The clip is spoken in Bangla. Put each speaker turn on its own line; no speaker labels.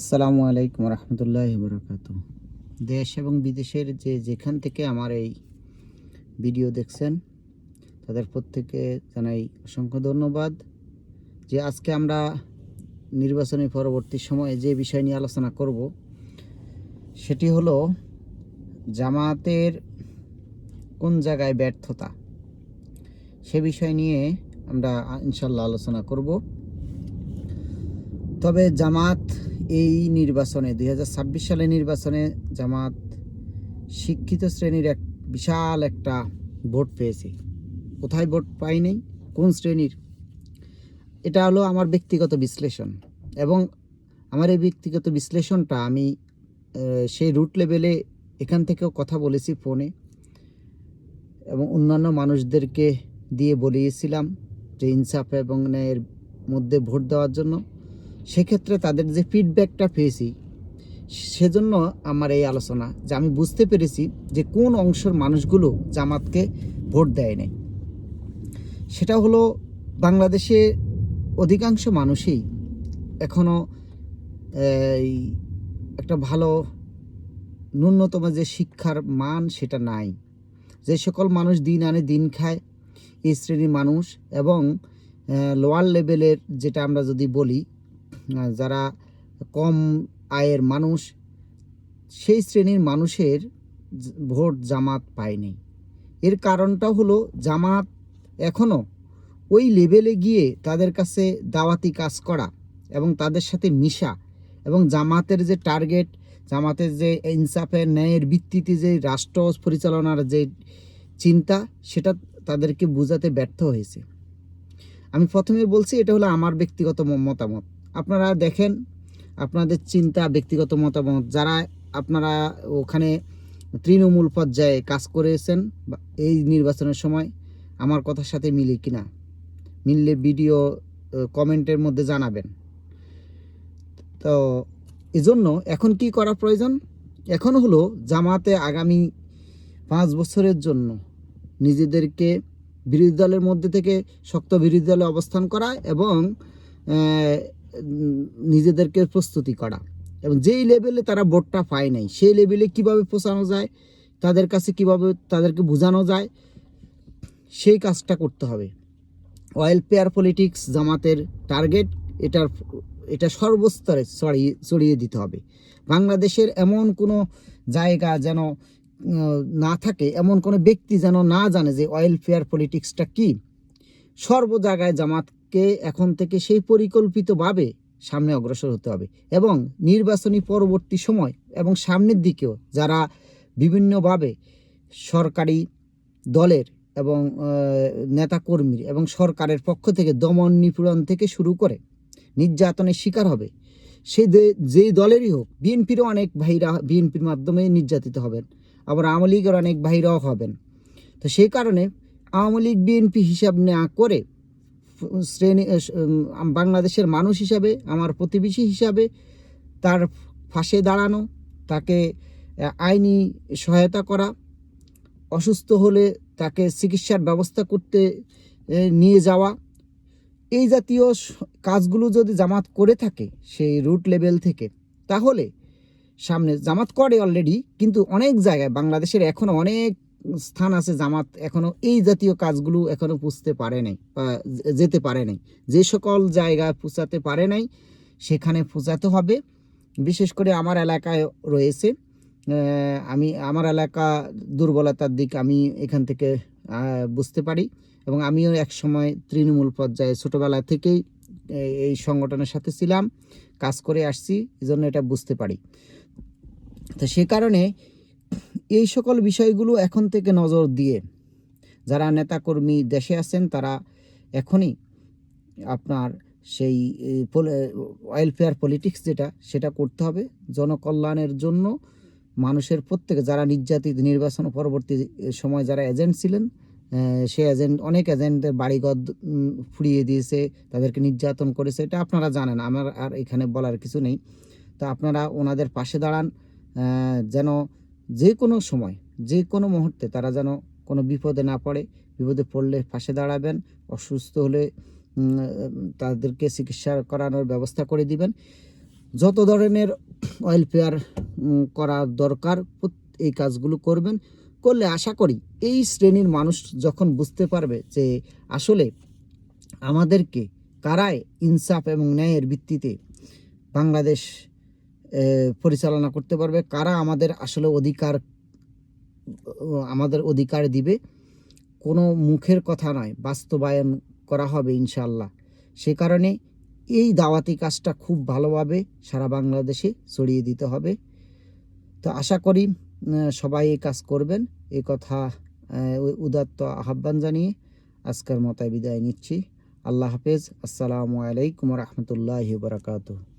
আসসালামু আলাইকুম রহমতুল্লাহি বরকাতুহ। দেশ এবং বিদেশের যেখান থেকে আমার এই ভিডিও দেখছেন তাদের প্রত্যেককে জানাই অসংখ্য ধন্যবাদ। যে আজকে আমরা নির্বাচনী পরবর্তী সময়ে যে বিষয় নিয়ে আলোচনা করব সেটি হলো জামাতের কোন জায়গায় ব্যর্থতা, সে বিষয় নিয়ে আমরা ইনশাল্লাহ আলোচনা করব। তবে জামাত এই নির্বাচনে 2026 সালে নির্বাচনে জামাত শিক্ষিত শ্রেণীর এক বিশাল একটা ভোট পেয়েছে। কোথায় ভোট পাইনি, কোন শ্রেণীর, এটা হলো আমার ব্যক্তিগত বিশ্লেষণ। এবং আমার এই ব্যক্তিগত বিশ্লেষণটা আমি সেই রুট লেভেলে এখান থেকেও কথা বলেছি ফোনে, এবং অন্যান্য মানুষদেরকে দিয়ে বলিয়েছিলাম যে ইনসাফ এবং ন্যায়ের মধ্যে ভোট দেওয়ার জন্য। সেক্ষেত্রে তাদের যে ফিডব্যাকটা পেয়েছি, সেজন্য আমার এই আলোচনা, যে আমি বুঝতে পেরেছি যে কোন অংশের মানুষগুলো জামাতকে ভোট দেয় নাই। সেটা হলো বাংলাদেশে অধিকাংশ মানুষই এখনও একটা ভালো ন্যূনতম যে শিক্ষার মান সেটা নাই। যে সকল মানুষ দিন আনে দিন খায়, এই শ্রেণীর মানুষ, এবং লোয়ার লেভেলের যেটা আমরা যদি বলি যারা কম আয়ের মানুষ, সেই শ্রেণীর মানুষের ভোট জামাত পায়নি। এর কারণটা হলো জামাত এখনও ওই লেভেলে গিয়ে তাদের কাছে দাওয়াতি কাজ করা এবং তাদের সাথে মিশা, এবং জামাতের যে টার্গেট, জামাতের যে ইনসাফের ন্যায়ের ভিত্তিতে যে রাষ্ট্র পরিচালনার যে চিন্তা, সেটা তাদেরকে বোঝাতে ব্যর্থ হয়েছে। আমি প্রথমে বলছি এটা হলো আমার ব্যক্তিগত মতামত। আপনারা দেখেন, আপনাদের চিন্তা, ব্যক্তিগত মতামত, যারা আপনারা ওখানে তৃণমূল পর্যায়ে কাজ করেছেন এই নির্বাচনের সময়, আমার কথার সাথে মিলে কিনা, মিললে ভিডিও কমেন্টের মধ্যে জানাবেন। তো এজন্য এখন কি করা প্রয়োজন? এখন হলো জামাতে আগামী 5 বছরের জন্য নিজেদেরকে বিরোধী দলের মধ্যে থেকে শক্ত বিরোধী দলে অবস্থান করা এবং নিজেদেরকে প্রস্তুতি করা, এবং যেই লেভেলে তারা ভোটটা পায় নাই সেই লেভেলে কিভাবে পৌঁছানো যায়, তাদের কাছে কিভাবে তাদেরকে বোঝানো যায়, সেই কাজটা করতে হবে। ওয়েলফেয়ার পলিটিক্স জামাতের টার্গেট, এটা সর্বস্তরে ছড়িয়ে দিতে হবে। বাংলাদেশের এমন কোনো জায়গা যেন না থাকে, এমন কোনো ব্যক্তি যেন না জানে যে ওয়েলফেয়ার পলিটিক্সটা কি। সর্ব জায়গায় জামাতকে এখন থেকে সেই পরিকল্পিতভাবে সামনে অগ্রসর হতে হবে, এবং নির্বাচনী পরবর্তী সময় এবং সামনের দিকেও যারা বিভিন্নভাবে সরকারি দলের এবং নেতাকর্মী এবং সরকারের পক্ষ থেকে দমন নিপীড়ন থেকে শুরু করে নির্যাতনের শিকার হবে, সে যেই দলেরই হোক, বিএনপিরও অনেক ভাইরা বিএনপির মাধ্যমে নির্যাতিত হবেন, আবার আওয়ামী লীগের অনেক ভাইরাও হবেন। তো সেই কারণে আওয়ামী লীগ বিএনপি হিসাব না করে বাংলাদেশের মানুষ হিসাবে, আমার প্রতিবেশী হিসাবে তার পাশে দাঁড়ানো, তাকে আইনি সহায়তা করা, অসুস্থ হলে তাকে চিকিৎসার ব্যবস্থা করতে নিয়ে যাওয়া, এই জাতীয় কাজগুলো যদি জামাত করে থাকে সেই রুট লেভেল থেকে, তাহলে সামনে জামাত করে অলরেডি, কিন্তু অনেক জায়গায় বাংলাদেশের এখনও অনেক স্থান আছে জামাত এখনও এই জাতীয় কাজগুলো এখনও পুষতে পারে নাই বা যেতে পারে নাই। যে সকল জায়গায় পৌঁছাতে পারে নাই সেখানে পৌঁছাতে হবে। বিশেষ করে আমার এলাকায় রয়েছে, আমার এলাকা দুর্বলতার দিক আমি এখান থেকে বুঝতে পারি, এবং আমিও এক সময় তৃণমূল পর্যায়ে ছোটোবেলা থেকেই এই সংগঠনের সাথে ছিলাম, কাজ করে আসছি, এই জন্য এটা বুঝতে পারি। তো সে কারণে এই সকল বিষয়গুলো এখন থেকে নজর দিয়ে যারা নেতাকর্মী দেশে আছেন তারা এখনই আপনার সেই ওয়েলফেয়ার পলিটিক্স সেটা করতে হবে জনকল্যাণের জন্য। মানুষের প্রত্যেকে যারা নির্যাতিত, নির্বাচন পরবর্তী সময় যারা এজেন্ট ছিলেন, সে অনেক এজেন্টদের বাড়িঘর ফুরিয়ে দিয়েছে, তাদেরকে নির্যাতন করেছে, এটা আপনারা জানেন, আমার আর এখানে বলার কিছু নেই। তো আপনারা ওনাদের পাশে দাঁড়ান, যেন যে কোনো সময়, যে কোনো মুহূর্তে তারা যেন কোনো বিপদে না পড়ে। বিপদে পড়লে পাশে দাঁড়াবেন, অসুস্থ হলে তাদেরকে চিকিৎসা করানোর ব্যবস্থা করে দিবেন। যত ধরনের ওয়েলফেয়ার করা দরকার এই কাজগুলো করবেন। করলে আশা করি এই শ্রেণীর মানুষ যখন বুঝতে পারবে যে আসলে আমাদেরকে কারাই ইনসাফ এবং ন্যায়ের ভিত্তিতে বাংলাদেশ পরিচালনা করতে পারবে, কারা আমাদের আসলে আমাদের অধিকার দিবে, কোনো মুখের কথা নয়, বাস্তবায়ন করা হবে ইনশাআল্লাহ। সে কারণে এই দাওয়াতি কাজটা খুব ভালোভাবে সারা বাংলাদেশে ছড়িয়ে দিতে হবে। তো আশা করি সবাই এই কাজ করবেন, এই কথা উদাত্ত আহ্বান জানিয়ে আজকের মতো বিদায় নিচ্ছি। আল্লাহ হাফেজ। আসসালামু আলাইকুম রহমতুল্লাহি বারাকাতুহু।